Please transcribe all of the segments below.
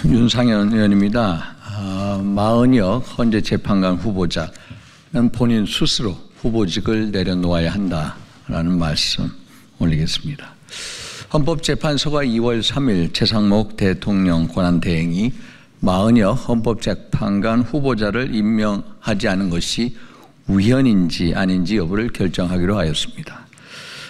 윤상현 의원입니다. 마은혁 헌재 재판관 후보자는 본인 스스로 후보직을 내려놓아야 한다라는 말씀 올리겠습니다. 헌법재판소가 2월 3일 최상목 대통령 권한대행이 마은혁 헌법재판관 후보자를 임명하지 않은 것이 우연인지 아닌지 여부를 결정하기로 하였습니다.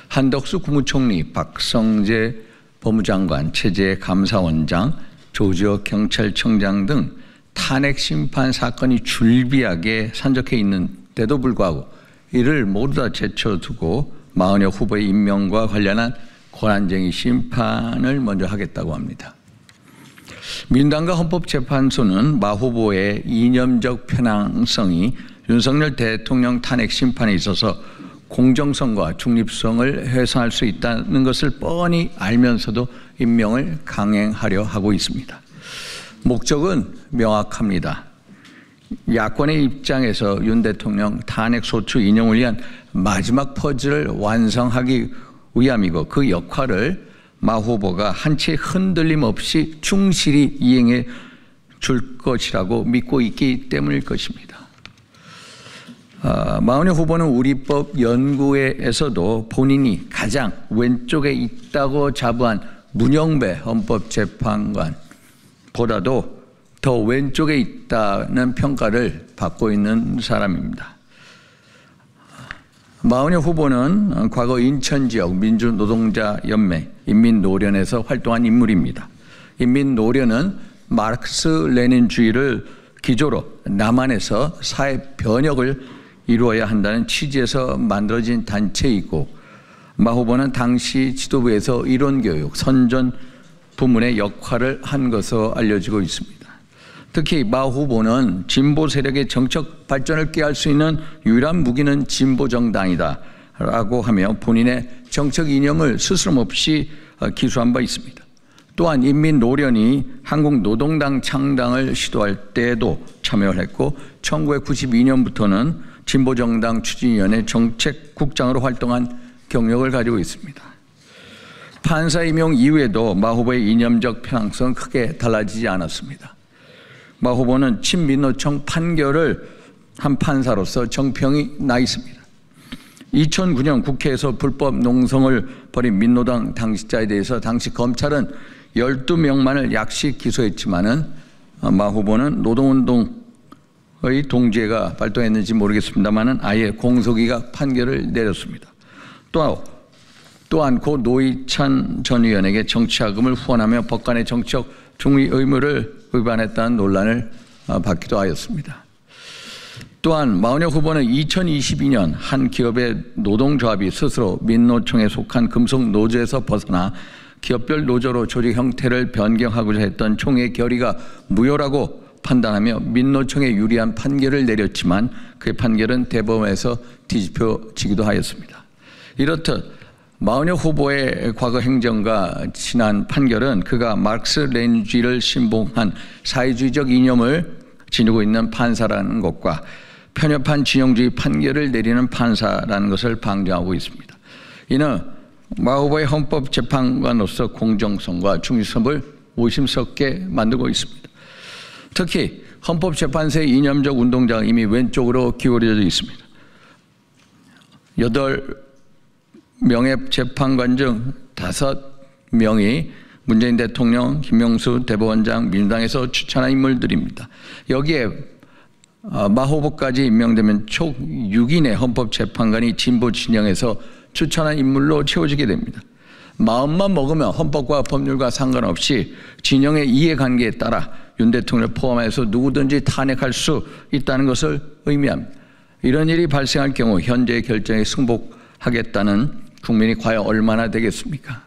한덕수 국무총리, 박성재 법무장관, 최재 감사원장, 조지호 경찰청장 등 탄핵 심판 사건이 줄비하게 산적해 있는데도 불구하고 이를 모두 다 제쳐두고 마은혁 후보의 임명과 관련한 권한쟁의 심판을 먼저 하겠다고 합니다. 민주당과 헌법재판소는 마 후보의 이념적 편향성이 윤석열 대통령 탄핵 심판에 있어서 공정성과 중립성을 훼손할 수 있다는 것을 뻔히 알면서도 임명을 강행하려 하고 있습니다. 목적은 명확합니다. 야권의 입장에서 윤 대통령 탄핵 소추 인용을 위한 마지막 퍼즐을 완성하기 위함이고 그 역할을 마 후보가 한 채 흔들림 없이 충실히 이행해 줄 것이라고 믿고 있기 때문일 것입니다. 마은혁 후보는 우리법 연구회에서도 본인이 가장 왼쪽에 있다고 자부한 문영배 헌법재판관보다도 더 왼쪽에 있다는 평가를 받고 있는 사람입니다. 마은혁 후보는 과거 인천지역 민주노동자연맹 인민노련에서 활동한 인물입니다. 인민노련은 마르크스 레닌주의를 기조로 남한에서 사회 변혁을 이루어야 한다는 취지에서 만들어진 단체이고 마 후보는 당시 지도부에서 이론교육, 선전 부문의 역할을 한 것으로 알려지고 있습니다. 특히 마 후보는 진보 세력의 정책 발전을 꾀할 수 있는 유일한 무기는 진보정당이다 라고 하며 본인의 정책 이념을 스스럼 없이 기수한 바 있습니다. 또한 인민노련이 한국노동당 창당을 시도할 때에도 참여를 했고 1992년부터는 진보정당 추진위원회 정책국장으로 활동한 경력을 가지고 있습니다. 판사 임용 이후에도 마 후보의 이념적 편향성은 크게 달라지지 않았습니다. 마 후보는 친민노총 판결을 한 판사로서 정평이 나 있습니다. 2009년 국회에서 불법 농성을 벌인 민노당 당직자에 대해서 당시 검찰은 12명만을 약식 기소했지만은 마 후보는 노동운동의 동지애가 발동했는지 모르겠습니다만은 아예 공소기각 판결을 내렸습니다. 또한 고 노회찬 전 의원에게 정치자금을 후원하며 법관의 정치적 중의 의무를 위반했다는 논란을 받기도 하였습니다. 또한 마은혁 후보는 2022년 한 기업의 노동조합이 스스로 민노총에 속한 금속노조에서 벗어나 기업별 노조로 조직 형태를 변경하고자 했던 총회 결의가 무효라고 판단하며 민노총에 유리한 판결을 내렸지만 그 판결은 대법원에서 뒤집혀지기도 하였습니다. 이렇듯 마은혁 후보의 과거 행정과 지난 판결은 그가 마르크스 레닌주의를 신봉한 사회주의적 이념을 지니고 있는 판사라는 것과 편협한 진영주의 판결을 내리는 판사라는 것을 방증하고 있습니다. 이는 마 후보의 헌법재판관으로서 공정성과 중립성을 의심스럽게 만들고 있습니다. 특히 헌법재판소의 이념적 운동장은 이미 왼쪽으로 기울어져 있습니다. 8명의 재판관 중 5명이 문재인 대통령, 김명수 대법원장, 민주당에서 추천한 인물들입니다. 여기에 마 후보까지 임명되면 총 6인의 헌법재판관이 진보 진영에서 추천한 인물로 채워지게 됩니다. 마음만 먹으면 헌법과 법률과 상관없이 진영의 이해관계에 따라 윤 대통령을 포함해서 누구든지 탄핵할 수 있다는 것을 의미합니다. 이런 일이 발생할 경우 현재의 결정에 승복하겠다는 국민이 과연 얼마나 되겠습니까?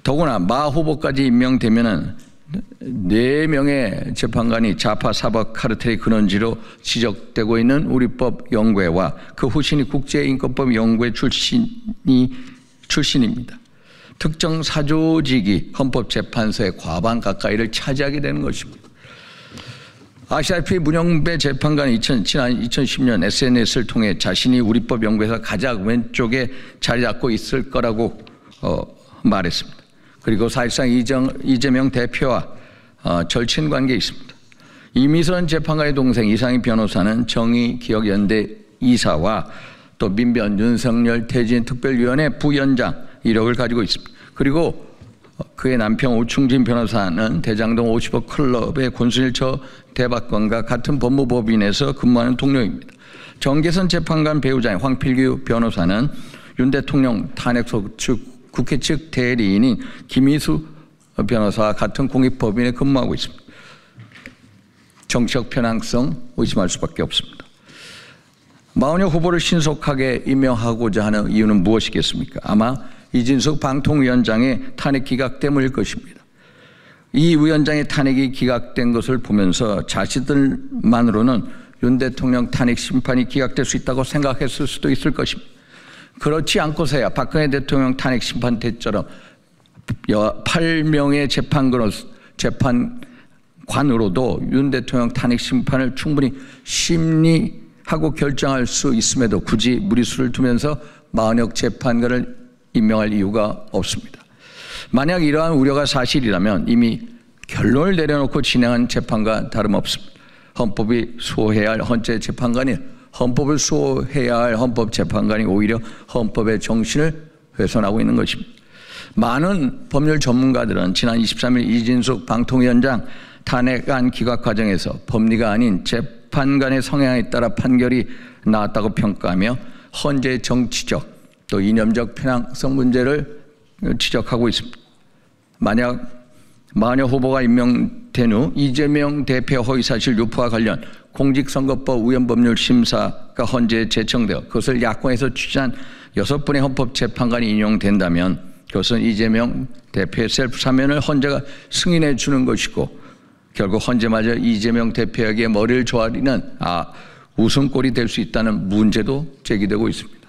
더구나 마 후보까지 임명되면은 4명의 재판관이 좌파 사법 카르텔의 근원지로 지적되고 있는 우리법 연구회와 그 후신이 국제인권법 연구회 출신입니다. 특정 사조직이 헌법재판소의 과반 가까이를 차지하게 되는 것입니다. 아시다시피 문영배 재판관은 지난 2010년 SNS를 통해 자신이 우리법 연구에서 가장 왼쪽에 자리 잡고 있을 거라고 말했습니다. 그리고 사실상 이재명 대표와 절친 관계에 있습니다. 이미선 재판관의 동생 이상희 변호사는 정의기억연대 이사와 또 민변 윤석열 퇴진 특별위원회 부위원장 이력을 가지고 있습니다. 그리고 그의 남편 오충진 변호사는 대장동 50억 클럽의 권순일 대법관과 같은 법무법인에서 근무하는 동료입니다. 정계선 재판관 배우자인 황필규 변호사는 윤 대통령 탄핵소 측 국회 측 대리인인 김희수 변호사와 같은 공익법인에 근무하고 있습니다. 정치적 편향성 의심할 수밖에 없습니다. 마은혁 후보를 신속하게 임명하고자 하는 이유는 무엇이겠습니까? 아마 이진숙 방통위원장의 탄핵 기각 때문일 것입니다. 이 위원장의 탄핵이 기각된 것을 보면서 자신들만으로는 윤 대통령 탄핵 심판이 기각될 수 있다고 생각했을 수도 있을 것입니다. 그렇지 않고서야 박근혜 대통령 탄핵 심판 때처럼 8명의 재판관으로도 윤 대통령 탄핵 심판을 충분히 심리하고 결정할 수 있음에도 굳이 무리수를 두면서 마은혁 재판관을 임명할 이유가 없습니다. 만약 이러한 우려가 사실이라면 이미 결론을 내려놓고 진행한 재판과 다름없습니다. 헌법이 수호해야 할 헌재재판관이 헌법을 수호해야 할 헌법재판관이 오히려 헌법의 정신을 훼손하고 있는 것입니다. 많은 법률 전문가들은 지난 23일 이진숙 방통위원장 탄핵안 기각 과정에서 법리가 아닌 재판관의 성향에 따라 판결이 나왔다고 평가하며 헌재의 정치적 또 이념적 편향성 문제를 지적하고 있습니다. 만약 마은혁 후보가 임명된 후 이재명 대표 허위사실 유포와 관련 공직선거법 위헌법률심사가 헌재에 제청되어 그것을 야권에서 취재한 6분의 헌법재판관이 인용된다면 그것은 이재명 대표의 셀프 사면을 헌재가 승인해 주는 것이고 결국 헌재마저 이재명 대표에게 머리를 조아리는 웃음꼴이 될 수 있다는 문제도 제기되고 있습니다.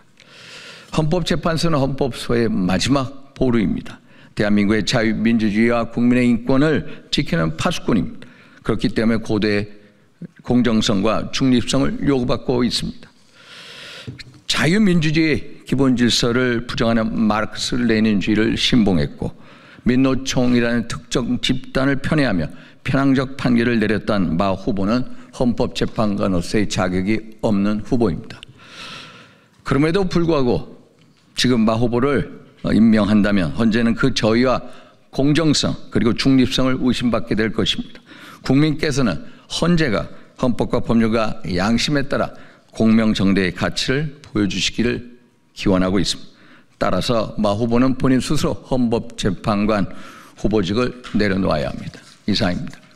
헌법재판소는 헌법소의 마지막 보루입니다. 대한민국의 자유민주주의와 국민의 인권을 지키는 파수꾼입니다. 그렇기 때문에 고도의 공정성과 중립성을 요구받고 있습니다. 자유민주주의의 기본질서를 부정하는 마르크스 레닌주의를 신봉했고 민노총이라는 특정 집단을 편애하며 편향적 판결을 내렸던 마 후보는 헌법재판관으로서의 자격이 없는 후보입니다. 그럼에도 불구하고 지금 마 후보를 임명한다면 헌재는 그 저희와 공정성 그리고 중립성을 의심받게 될 것입니다. 국민께서는 헌재가 헌법과 법률과 양심에 따라 공명정대의 가치를 보여주시기를 기원하고 있습니다. 따라서 마 후보는 본인 스스로 헌법재판관 후보직을 내려놓아야 합니다. 이상입니다.